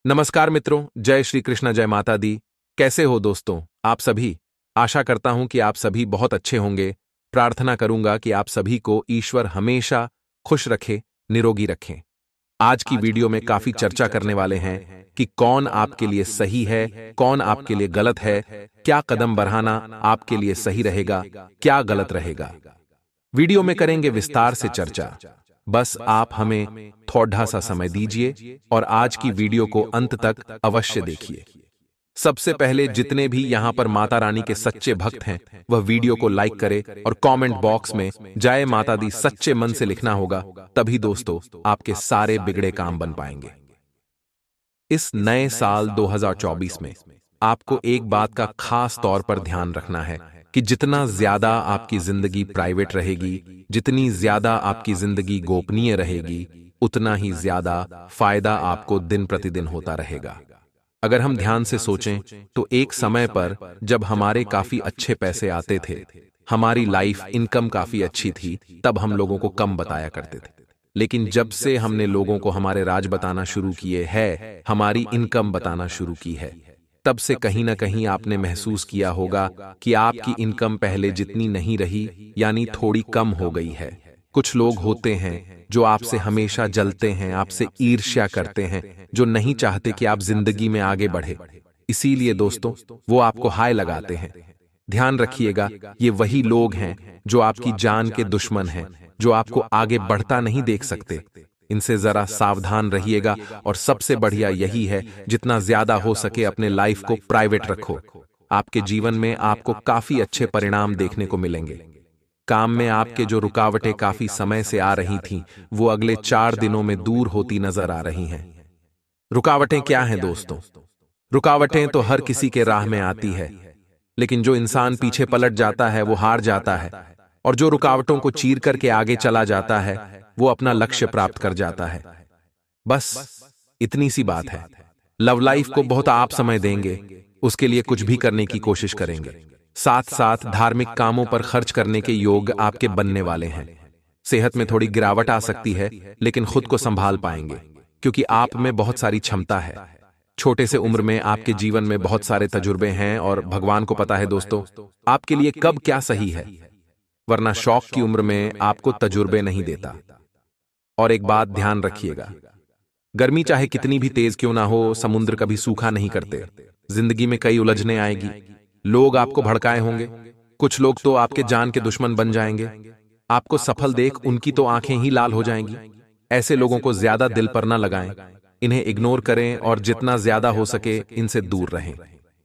नमस्कार मित्रों, जय श्री कृष्ण, जय माता दी। कैसे हो दोस्तों आप सभी? आशा करता हूं कि आप सभी बहुत अच्छे होंगे। प्रार्थना करूंगा कि आप सभी को ईश्वर हमेशा खुश रखे, निरोगी रखें। आज की वीडियो में काफी चर्चा करने वाले हैं कि कौन आपके लिए सही है, कौन आपके लिए गलत है, क्या कदम बढ़ाना आपके लिए सही रहेगा, क्या गलत रहेगा। वीडियो में करेंगे विस्तार से चर्चा। बस आप हमें थोड़ा सा समय दीजिए और आज की वीडियो को अंत तक अवश्य देखिए। सबसे पहले जितने भी यहां पर माता रानी के सच्चे भक्त हैं, वह वीडियो को लाइक करें और कमेंट बॉक्स में जय माता दी सच्चे मन से लिखना होगा। तभी दोस्तों आपके सारे बिगड़े काम बन पाएंगे। इस नए साल 2024 में आपको एक बात का खास तौर पर ध्यान रखना है कि जितना ज्यादा आपकी जिंदगी प्राइवेट रहेगी, जितनी ज्यादा आपकी जिंदगी गोपनीय रहेगी, उतना ही ज्यादा फायदा आपको दिन प्रतिदिन होता रहेगा। अगर हम ध्यान से सोचें तो एक समय पर जब हमारे काफी अच्छे पैसे आते थे, हमारी लाइफ इनकम काफी अच्छी थी, तब हम लोगों को कम बताया करते थे। लेकिन जब से हमने लोगों को हमारे राज बताना शुरू किए हैं, हमारी इनकम बताना शुरू की है, तब से कहीं ना कहीं आपने महसूस किया होगा कि आपकी इनकम पहले जितनी नहीं रही, यानी थोड़ी कम हो गई है। कुछ लोग होते हैं जो आपसे हमेशा जलते हैं, आपसे ईर्ष्या करते हैं, जो नहीं चाहते कि आप जिंदगी में आगे बढ़े। इसीलिए दोस्तों वो आपको हाय लगाते हैं। ध्यान रखिएगा, ये वही लोग हैं जो आपकी जान के दुश्मन हैं, जो आपको आगे बढ़ता नहीं देख सकते। इनसे जरा सावधान रहिएगा और सबसे बढ़िया यही है, जितना ज्यादा हो सके अपने लाइफ को प्राइवेट रखो। आपके जीवन में आपको काफी अच्छे परिणाम देखने को मिलेंगे। काम में आपके जो रुकावटें काफी समय से आ रही थीं, वो अगले 4 दिनों में दूर होती नजर आ रही हैं। रुकावटें क्या हैं दोस्तों? रुकावटें तो हर किसी के राह में आती है, लेकिन जो इंसान पीछे पलट जाता है वो हार जाता है, और जो रुकावटों को चीर करके आगे चला जाता है वो अपना लक्ष्य प्राप्त कर जाता है। बस इतनी सी बात है। लव लाइफ को बहुत आप समय देंगे, उसके लिए कुछ भी करने की कोशिश करेंगे। साथ साथ धार्मिक कामों पर खर्च करने के योग आपके बनने वाले हैं। सेहत में थोड़ी गिरावट आ सकती है, लेकिन खुद को संभाल पाएंगे, क्योंकि आप में बहुत सारी क्षमता है। छोटे से उम्र में आपके जीवन में बहुत सारे तजुर्बे हैं, और भगवान को पता है दोस्तों आपके लिए कब क्या सही है, वरना शौक की उम्र में आपको तजुर्बे नहीं देता। और एक बात ध्यान रखिएगा, गर्मी चाहे कितनी भी तेज क्यों ना हो, समुद्र कभी सूखा नहीं करते। जिंदगी में कई उलझने आएगी, लोग आपको भड़काए होंगे, कुछ लोग तो आपके जान के दुश्मन बन जाएंगे। आपको सफल देख उनकी तो आंखें ही लाल हो जाएंगी। ऐसे लोगों को ज्यादा दिल पर ना लगाएं, इन्हें इग्नोर करें और जितना ज्यादा हो सके इनसे दूर रहें।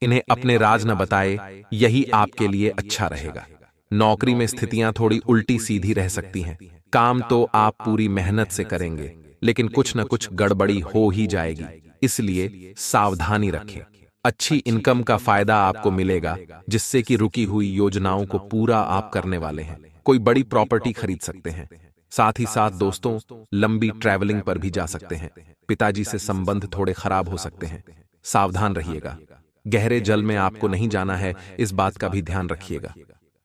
इन्हें अपने राज न बताएं, यही आपके लिए अच्छा रहेगा। नौकरी में स्थितियां थोड़ी उल्टी सीधी रह सकती हैं। काम तो आप पूरी मेहनत से करेंगे, लेकिन कुछ न कुछ गड़बड़ी हो ही जाएगी, इसलिए सावधानी रखें। अच्छी इनकम का फायदा आपको मिलेगा, जिससे कि रुकी हुई योजनाओं को पूरा आप करने वाले हैं। कोई बड़ी प्रॉपर्टी खरीद सकते हैं। साथ ही साथ दोस्तों लंबी ट्रैवलिंग पर भी जा सकते हैं। पिताजी से संबंध थोड़े खराब हो सकते हैं, सावधान रहिएगा। गहरे जल में आपको नहीं जाना है, इस बात का भी ध्यान रखिएगा।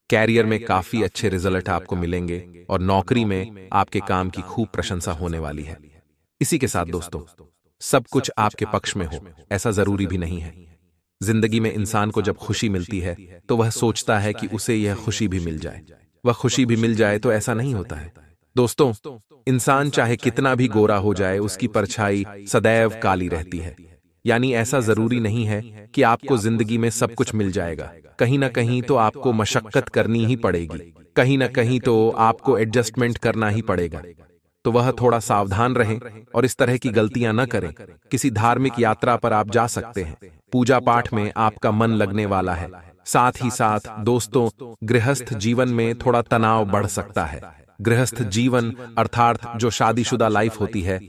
कैरियर में काफी अच्छे रिजल्ट आपको मिलेंगे, और नौकरी में आपके काम की खूब प्रशंसा होने वाली है। इसी के साथ दोस्तों सब कुछ आपके पक्ष में हो ऐसा जरूरी भी नहीं है। जिंदगी में इंसान को जब खुशी मिलती है तो वह सोचता है कि उसे यह खुशी भी मिल जाए, वह खुशी भी मिल जाए, तो ऐसा नहीं होता है दोस्तों। इंसान चाहे कितना भी गोरा हो जाए, उसकी परछाई सदैव काली रहती है। यानी ऐसा जरूरी नहीं है कि आपको जिंदगी में सब कुछ मिल जाएगा। कहीं ना कहीं तो आपको मशक्कत करनी ही पड़ेगी, कहीं ना कहीं तो आपको एडजस्टमेंट करना ही पड़ेगा। तो वह थोड़ा सावधान रहें और इस तरह की गलतियां न करें। किसी धार्मिक यात्रा पर आप जा सकते हैं, पूजा पाठ में आपका मन लगने वाला है। साथ ही साथ दोस्तों गृहस्थ जीवन में थोड़ा तनाव बढ़ सकता है। गृहस्थ जीवन अर्थात जो शादीशुदा लाइफ होती है,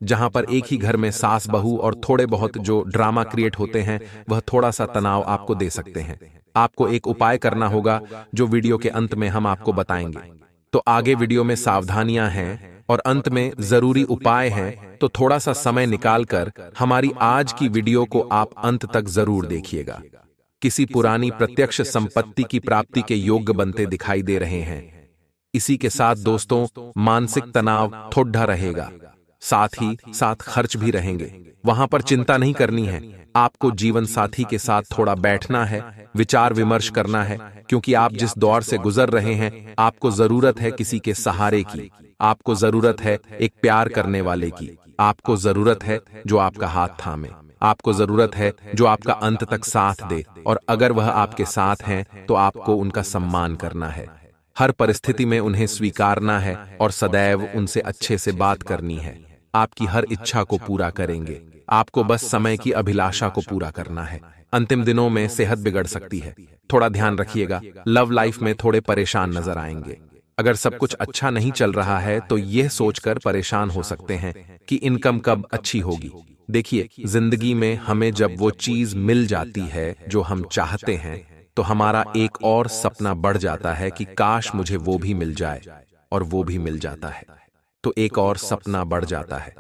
जहां पर एक ही घर में सास बहू और थोड़े बहुत जो ड्रामा क्रिएट होते हैं, वह थोड़ा सा तनाव आपको दे सकते हैं। आपको एक उपाय करना होगा, जो वीडियो के अंत में हम आपको बताएंगे। तो आगे वीडियो में सावधानियां हैं और अंत में जरूरी उपाय हैं, तो थोड़ा सा समय निकालकर हमारी आज की वीडियो को आप अंत तक जरूर देखिएगा। किसी पुरानी प्रत्यक्ष संपत्ति की प्राप्ति के योग्य बनते दिखाई दे रहे हैं। इसी के साथ दोस्तों मानसिक तनाव थोड़ा रहेगा। साथ ही साथ खर्च भी रहेंगे। वहां पर चिंता नहीं करनी है। आपको जीवन साथी के साथ थोड़ा बैठना है, विचार विमर्श करना है, क्योंकि आप जिस दौर से गुजर रहे हैं आपको जरूरत है किसी के सहारे की, आपको जरूरत है एक प्यार करने वाले की, आपको जरूरत है जो आपका हाथ थामे, आपको जरूरत है जो आपका अंत तक साथ दे, और अगर वह आपके साथ हैं तो आपको उनका सम्मान करना है। हर परिस्थिति में उन्हें स्वीकारना है और सदैव उनसे अच्छे से बात करनी है। आपकी हर इच्छा को पूरा करेंगे, आपको बस समय की अभिलाषा को पूरा करना है। अंतिम दिनों में सेहत बिगड़ सकती है, थोड़ा ध्यान रखिएगा। लव लाइफ में थोड़े परेशान नजर आएंगे। अगर सब कुछ अच्छा नहीं चल रहा है तो यह सोचकर परेशान हो सकते हैं कि इनकम कब अच्छी होगी। देखिए, जिंदगी में हमें जब वो चीज मिल जाती है जो हम चाहते हैं तो हमारा एक और सपना बढ़ जाता है कि काश मुझे वो भी मिल जाए, और वो भी मिल जाता है तो एक और सपना बढ़ जाता है।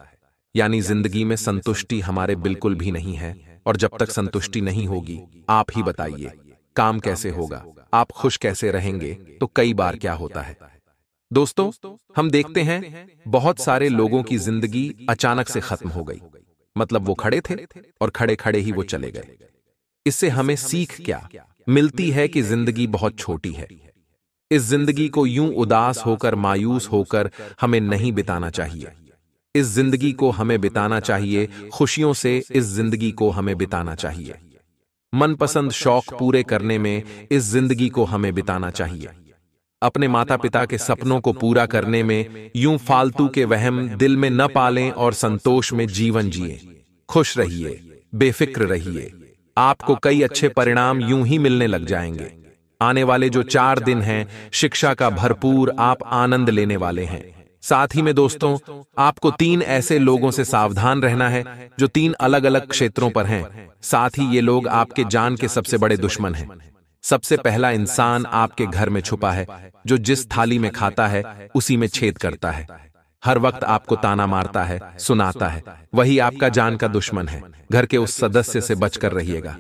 यानी जिंदगी में संतुष्टि हमारे बिल्कुल भी नहीं है, और जब तक संतुष्टि नहीं होगी, आप ही बताइए काम कैसे होगा, आप खुश कैसे रहेंगे। तो कई बार क्या होता है दोस्तों, हम देखते हैं बहुत सारे लोगों की जिंदगी अचानक से खत्म हो गई। मतलब वो खड़े थे और खड़े खड़े ही वो चले गए। इससे हमें सीख क्या मिलती है कि जिंदगी बहुत छोटी है। इस जिंदगी को यूं उदास होकर, मायूस होकर हमें नहीं बिताना चाहिए। इस जिंदगी को हमें बिताना चाहिए खुशियों से। इस जिंदगी को हमें बिताना चाहिए मनपसंद शौक पूरे करने में। इस जिंदगी को हमें बिताना चाहिए अपने माता पिता के सपनों को पूरा करने में। यूं फालतू के वहम दिल में न पालें और संतोष में जीवन जिए। खुश रहिए, बेफिक्र रहिए, आपको कई अच्छे परिणाम यूं ही मिलने लग जाएंगे। आने वाले जो 4 दिन हैं, शिक्षा का भरपूर आप आनंद लेने वाले हैं। साथ ही में दोस्तों, आपको 3 ऐसे लोगों से सावधान रहना है जो 3 अलग अलग क्षेत्रों पर हैं। साथ ही ये लोग आपके जान के सबसे बड़े दुश्मन हैं। सबसे पहला इंसान आपके घर में छुपा है, जो जिस थाली में खाता है उसी में छेद करता है। हर वक्त आपको ताना मारता है, सुनाता है। वही आपका जान का दुश्मन है। घर के उस सदस्य से बचकर रहिएगा।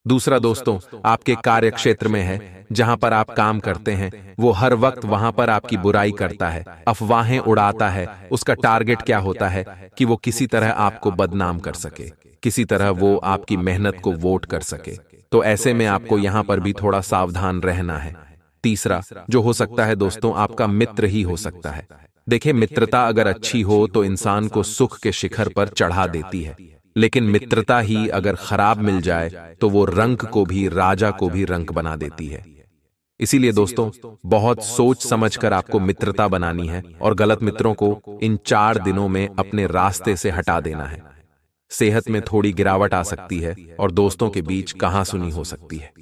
दूसरा दोस्तों, आपके कार्य क्षेत्र में है, जहां पर आप काम करते हैं। वो हर वक्त वहां पर आपकी बुराई करता है, अफवाहें उड़ाता है। उसका टारगेट क्या होता है कि वो किसी तरह आपको बदनाम कर सके, किसी तरह वो आपकी मेहनत को वोट कर सके। तो ऐसे में आपको यहां पर भी थोड़ा सावधान रहना है। तीसरा जो हो सकता है दोस्तों, आपका मित्र ही हो सकता है। देखिए, मित्रता अगर अच्छी हो तो इंसान को सुख के शिखर पर चढ़ा देती है, लेकिन मित्रता ही अगर खराब मिल जाए तो वो रंक को भी, राजा को भी रंक बना देती है। इसीलिए दोस्तों, बहुत सोच समझकर आपको मित्रता बनानी है और गलत मित्रों को इन 4 दिनों में अपने रास्ते से हटा देना है। सेहत में थोड़ी गिरावट आ सकती है और दोस्तों के बीच कहासुनी हो सकती है।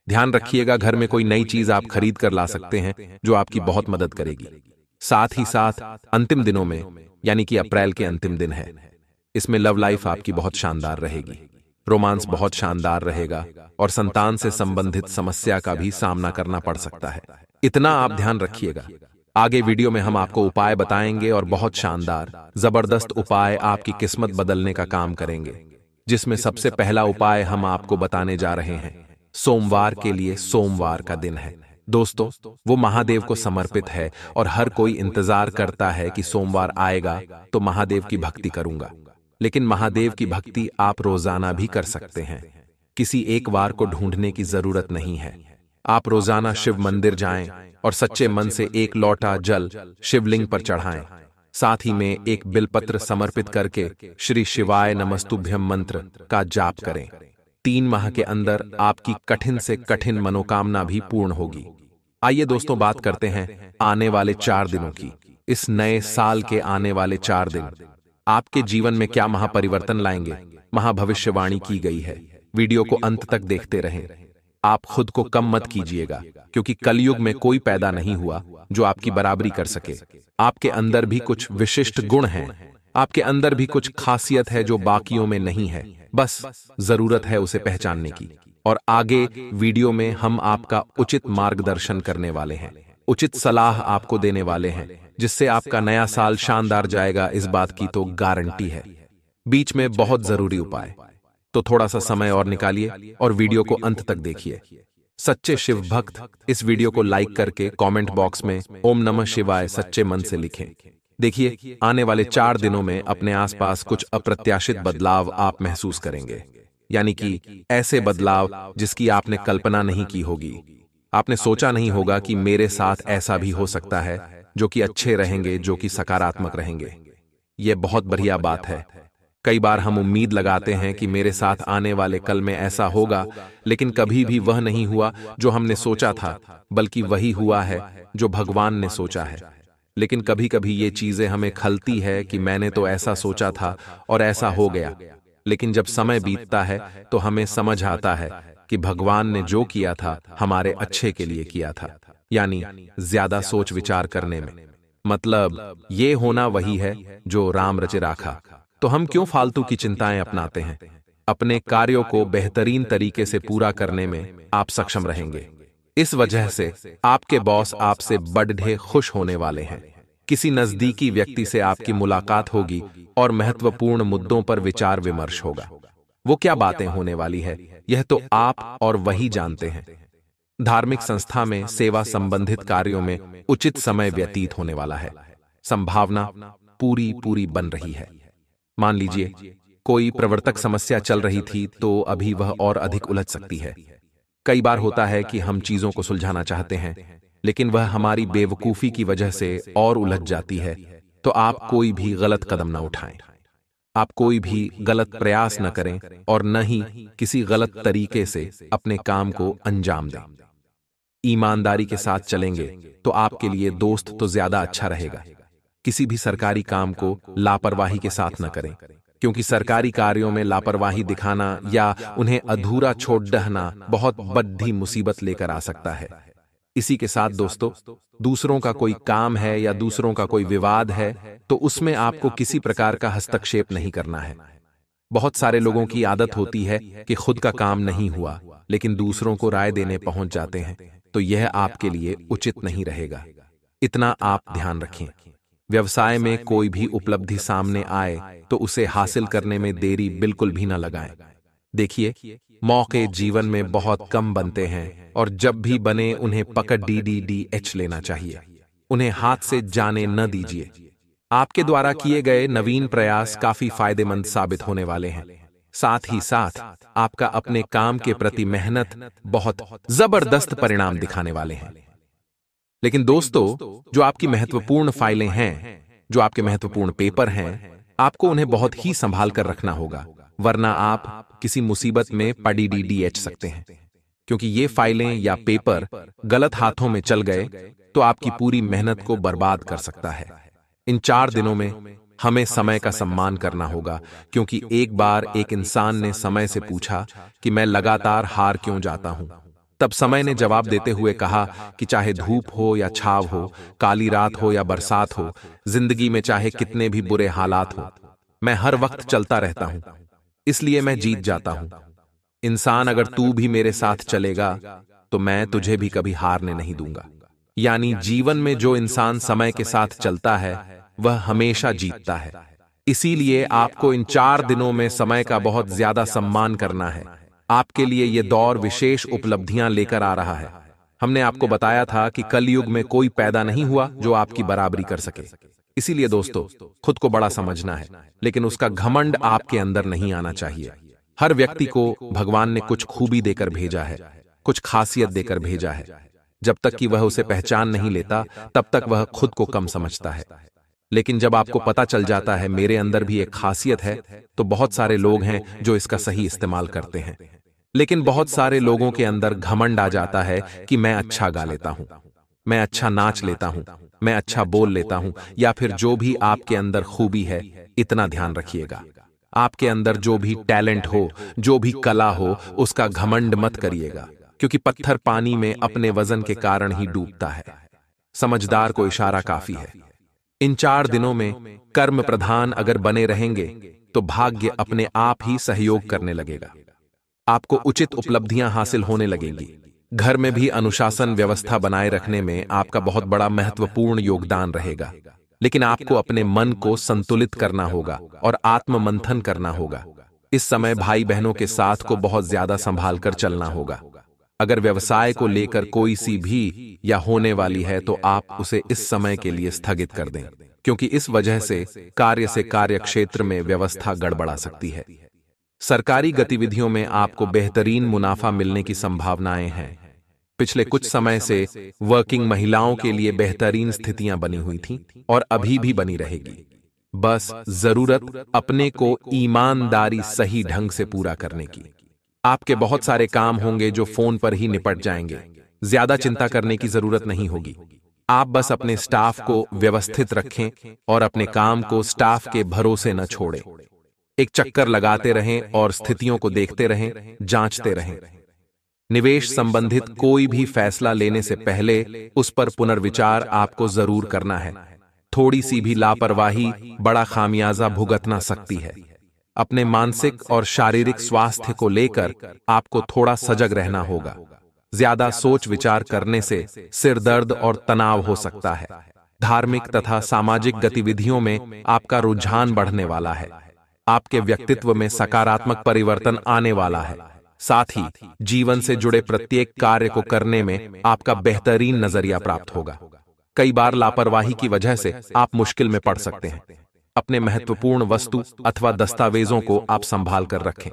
ध्यान रखिएगा, घर में कोई नई चीज आप खरीद कर ला सकते हैं जो आपकी बहुत मदद करेगी। साथ ही साथ अंतिम दिनों में, यानी कि अप्रैल के अंतिम दिन है, इसमें लव लाइफ आपकी बहुत शानदार रहेगी। रोमांस बहुत शानदार रहेगा और संतान से संबंधित समस्या का भी सामना करना पड़ सकता है। इतना आप ध्यान रखिएगा। आगे वीडियो में हम आपको उपाय बताएंगे और बहुत शानदार, जबरदस्त उपाय आपकी किस्मत बदलने का काम करेंगे। जिसमें सबसे पहला उपाय हम आपको बताने जा रहे हैं। सोमवार के लिए सोमवार का दिन है दोस्तों, वो महादेव को समर्पित है और हर कोई इंतजार करता है कि सोमवार आएगा तो महादेव की भक्ति करूंगा। लेकिन महादेव की भक्ति आप रोजाना भी कर सकते हैं। किसी एक वार को ढूंढने की जरूरत नहीं है। आप रोजाना शिव मंदिर जाएं और सच्चे मन से 1 लोटा जल शिवलिंग पर चढ़ाएं। साथ ही में एक बिलपत्र समर्पित करके श्री शिवाय नमस्तुभ्यम मंत्र का जाप करें। 3 माह के अंदर आपकी कठिन से कठिन मनोकामना भी पूर्ण होगी। आइए दोस्तों, बात करते हैं आने वाले 4 दिनों की। इस नए साल के आने वाले 4 दिन आपके जीवन में क्या महापरिवर्तन लाएंगे, महाभविष्यवाणी की गई है। वीडियो को अंत तक देखते रहें। आप खुद को कम मत कीजिएगा, क्योंकि कलयुग में कोई पैदा नहीं हुआ जो आपकी बराबरी कर सके। आपके अंदर भी कुछ विशिष्ट गुण हैं, आपके अंदर भी कुछ खासियत है जो बाकियों में नहीं है। बस जरूरत है उसे पहचानने की। और आगे वीडियो में हम आपका उचित मार्गदर्शन करने वाले हैं, उचित सलाह आपको देने वाले हैं, जिससे आपका नया साल शानदार जाएगा, इस बात की तो गारंटी है। बीच में बहुत जरूरी उपाय, तो थोड़ा सा समय और निकालिए और वीडियो को अंत तक देखिए। सच्चे शिव भक्त इस वीडियो को लाइक करके कमेंट बॉक्स में ओम नमः शिवाय सच्चे मन से लिखें। देखिए, आने वाले 4 दिनों में अपने आसपास कुछ अप्रत्याशित बदलाव आप महसूस करेंगे। यानी कि ऐसे बदलाव जिसकी आपने कल्पना नहीं की होगी। आपने सोचा नहीं होगा कि मेरे साथ ऐसा भी हो सकता है, जो कि अच्छे रहेंगे, जो कि सकारात्मक रहेंगे। यह बहुत बढ़िया बात है। कई बार हम उम्मीद लगाते हैं कि मेरे साथ आने वाले कल में ऐसा होगा, लेकिन कभी भी वह नहीं हुआ जो हमने सोचा था, बल्कि वही हुआ है जो भगवान ने सोचा है। लेकिन कभी कभी ये चीजें हमें खलती है कि मैंने तो ऐसा सोचा था और ऐसा हो गया। लेकिन जब समय बीतता है तो हमें समझ आता है कि भगवान ने जो किया था हमारे अच्छे के लिए किया था, यानी ज्यादा सोच विचार करने में। मतलब ये होना वही है जो राम रचे राखा। तो हम क्यों फालतू की चिंताएं अपनाते हैं? अपने कार्यों को बेहतरीन तरीके से पूरा करने में आप सक्षम रहेंगे। इस वजह से आपके बॉस आपसे बड़े खुश होने वाले हैं। किसी नजदीकी व्यक्ति से आपकी मुलाकात होगी और महत्वपूर्ण मुद्दों पर विचार विमर्श होगा। वो क्या बातें होने वाली है, यह तो आप और वही जानते हैं। धार्मिक संस्था में सेवा संबंधित कार्यों में उचित समय व्यतीत होने वाला है। संभावना पूरी पूरी बन रही है। मान लीजिए कोई प्रवर्तक समस्या चल रही थी, तो अभी वह और अधिक उलझ सकती है। कई बार होता है कि हम चीजों को सुलझाना चाहते हैं, लेकिन वह हमारी बेवकूफी की वजह से और उलझ जाती है। तो आप कोई भी गलत कदम न उठाएं, आप कोई भी गलत प्रयास न करें और न ही किसी गलत तरीके से अपने काम को अंजाम दें। ईमानदारी के साथ चलेंगे तो आपके लिए दोस्त तो ज्यादा अच्छा रहेगा। किसी भी सरकारी काम को लापरवाही के साथ न करें, क्योंकि सरकारी कार्यों में लापरवाही दिखाना या उन्हें अधूरा छोड़ देना बहुत बड़ी मुसीबत लेकर आ सकता है। इसी के साथ दोस्तों, दूसरों का कोई काम है या दूसरों का कोई विवाद है, तो उसमें आपको किसी प्रकार का हस्तक्षेप नहीं करना है। बहुत सारे लोगों की आदत होती है कि खुद का काम नहीं हुआ, लेकिन दूसरों को राय देने पहुंच जाते हैं, तो यह आपके लिए उचित नहीं रहेगा। इतना आप ध्यान रखें। व्यवसाय में कोई भी उपलब्धि सामने आए तो उसे हासिल करने में देरी बिल्कुल भी न लगाएं। देखिए, मौके जीवन में बहुत कम बनते हैं और जब भी बने उन्हें पकड़ DDDH लेना चाहिए। उन्हें हाथ से जाने न दीजिए। आपके द्वारा किए गए नवीन प्रयास काफी फायदेमंद साबित होने वाले हैं। साथ ही साथ आपका अपने काम के प्रति मेहनत बहुत जबरदस्त परिणाम दिखाने वाले हैं। लेकिन दोस्तों, जो आपकी महत्वपूर्ण फाइलें हैं, जो आपके महत्वपूर्ण पेपर हैं, आपको उन्हें बहुत ही संभाल कर रखना होगा, वरना आप किसी मुसीबत में DDDH सकते हैं। क्योंकि ये फाइलें या पेपर गलत हाथों में चल गए तो आपकी पूरी मेहनत को बर्बाद कर सकता है। इन 4 दिनों में हमें समय का सम्मान करना होगा, क्योंकि एक बार एक इंसान ने समय से पूछा कि मैं लगातार हार क्यों जाता हूं। तब समय ने जवाब देते हुए कहा कि चाहे धूप हो या छाव हो, काली रात हो या बरसात हो, जिंदगी में चाहे कितने भी बुरे हालात हो, मैं हर वक्त चलता रहता हूं, इसलिए मैं जीत जाता हूं। इंसान, अगर तू भी मेरे साथ चलेगा तो मैं तुझे भी कभी हारने नहीं दूंगा। यानी जीवन में जो इंसान समय के साथ चलता है वह हमेशा जीतता है। इसीलिए आपको इन 4 दिनों में समय का बहुत ज्यादा सम्मान करना है। आपके लिए यह दौर विशेष उपलब्धियां लेकर आ रहा है। हमने आपको बताया था कि कलयुग में कोई पैदा नहीं हुआ जो आपकी बराबरी कर सके। इसीलिए दोस्तों, खुद को बड़ा समझना है, लेकिन उसका घमंड आपके अंदर नहीं आना चाहिए। हर व्यक्ति को भगवान ने कुछ खूबी देकर भेजा है, कुछ खासियत देकर भेजा है। जब तक कि वह उसे पहचान नहीं लेता, तब तक वह खुद को कम समझता है। लेकिन जब आपको पता चल जाता है मेरे अंदर भी एक खासियत है, तो बहुत सारे लोग हैं जो इसका सही इस्तेमाल करते हैं। लेकिन बहुत सारे लोगों के अंदर घमंड आ जाता है कि मैं अच्छा गा लेता हूं, मैं अच्छा नाच लेता हूं, मैं अच्छा बोल लेता हूं, या फिर जो भी आपके अंदर खूबी है। इतना ध्यान रखिएगा, आपके अंदर जो भी टैलेंट हो, जो भी कला हो, उसका घमंड मत करिएगा, क्योंकि पत्थर पानी में अपने वजन के कारण ही डूबता है। समझदार को इशारा काफी है। इन 4 दिनों में कर्म प्रधान अगर बने रहेंगे तो भाग्य अपने आप ही सहयोग करने लगेगा। आपको उचित उपलब्धियां हासिल होने लगेंगी। घर में भी अनुशासन व्यवस्था बनाए रखने में आपका बहुत बड़ा महत्वपूर्ण योगदान रहेगा। लेकिन आपको अपने मन को संतुलित करना होगा और आत्म मंथन करना होगा। इस समय भाई बहनों के साथ को बहुत ज्यादा संभाल कर चलना होगा। अगर व्यवसाय को लेकर कोई सी भी या होने वाली है तो आप उसे इस समय के लिए स्थगित कर दें। क्योंकि इस वजह से कार्य से कार्य क्षेत्र में व्यवस्था गड़बड़ा सकती है। सरकारी गतिविधियों में आपको बेहतरीन मुनाफा मिलने की संभावनाएं हैं। पिछले कुछ समय से वर्किंग महिलाओं के लिए बेहतरीन स्थितियां बनी हुई थीं और अभी भी बनी रहेगी। बस जरूरत अपने को ईमानदारी सही ढंग से पूरा करने की। आपके बहुत सारे काम होंगे जो फोन पर ही निपट जाएंगे। ज्यादा चिंता करने की जरूरत नहीं होगी। आप बस अपने स्टाफ को व्यवस्थित रखें और अपने काम को स्टाफ के भरोसे न छोड़ें। एक चक्कर लगाते रहें और स्थितियों को देखते रहें, जांचते रहें। निवेश संबंधित कोई भी फैसला लेने से पहले उस पर पुनर्विचार आपको जरूर करना है। थोड़ी सी भी लापरवाही बड़ा खामियाजा भुगतना सकती है। अपने मानसिक और शारीरिक स्वास्थ्य को लेकर आपको थोड़ा सजग रहना होगा। ज्यादा सोच विचार करने से सिर दर्द और तनाव हो सकता है। धार्मिक तथा सामाजिक गतिविधियों में आपका रुझान बढ़ने वाला है। आपके व्यक्तित्व में सकारात्मक परिवर्तन आने वाला है। साथ ही जीवन से जुड़े प्रत्येक कार्य को करने में आपका बेहतरीन नजरिया प्राप्त होगा। कई बार लापरवाही की वजह से आप मुश्किल में पड़ सकते हैं। अपने महत्वपूर्ण वस्तु अथवा दस्तावेजों को आप संभाल कर रखें।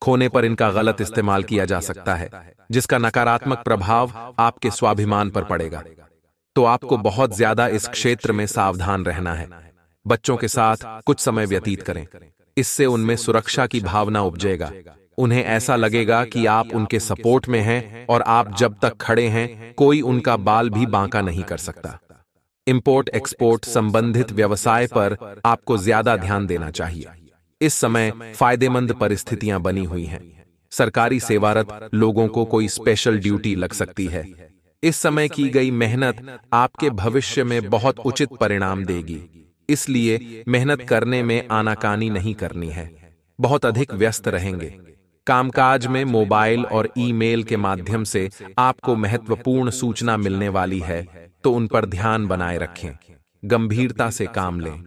खोने पर इनका गलत इस्तेमाल किया जा सकता है, जिसका नकारात्मक प्रभाव आपके स्वाभिमान पर पड़ेगा। तो आपको बहुत ज्यादा इस क्षेत्र में सावधान रहना है। बच्चों के साथ कुछ समय व्यतीत करें। इससे उनमें सुरक्षा की भावना उपजेगा। उन्हें ऐसा लगेगा कि आप उनके सपोर्ट में हैं और आप जब तक खड़े हैं कोई उनका बाल भी बांका नहीं कर सकता। इंपोर्ट एक्सपोर्ट संबंधित व्यवसाय पर आपको ज्यादा ध्यान देना चाहिए। इस समय फायदेमंद परिस्थितियां बनी हुई हैं। सरकारी सेवारत लोगों को कोई स्पेशल ड्यूटी लग सकती है। इस समय की गई मेहनत आपके भविष्य में बहुत उचित परिणाम देगी। इसलिए मेहनत करने में आनाकानी नहीं करनी है। बहुत अधिक व्यस्त रहेंगे। कामकाज में मोबाइल और ईमेल के माध्यम से आपको महत्वपूर्ण सूचना मिलने वाली है, तो उन पर ध्यान बनाए रखें। गंभीरता से काम लें।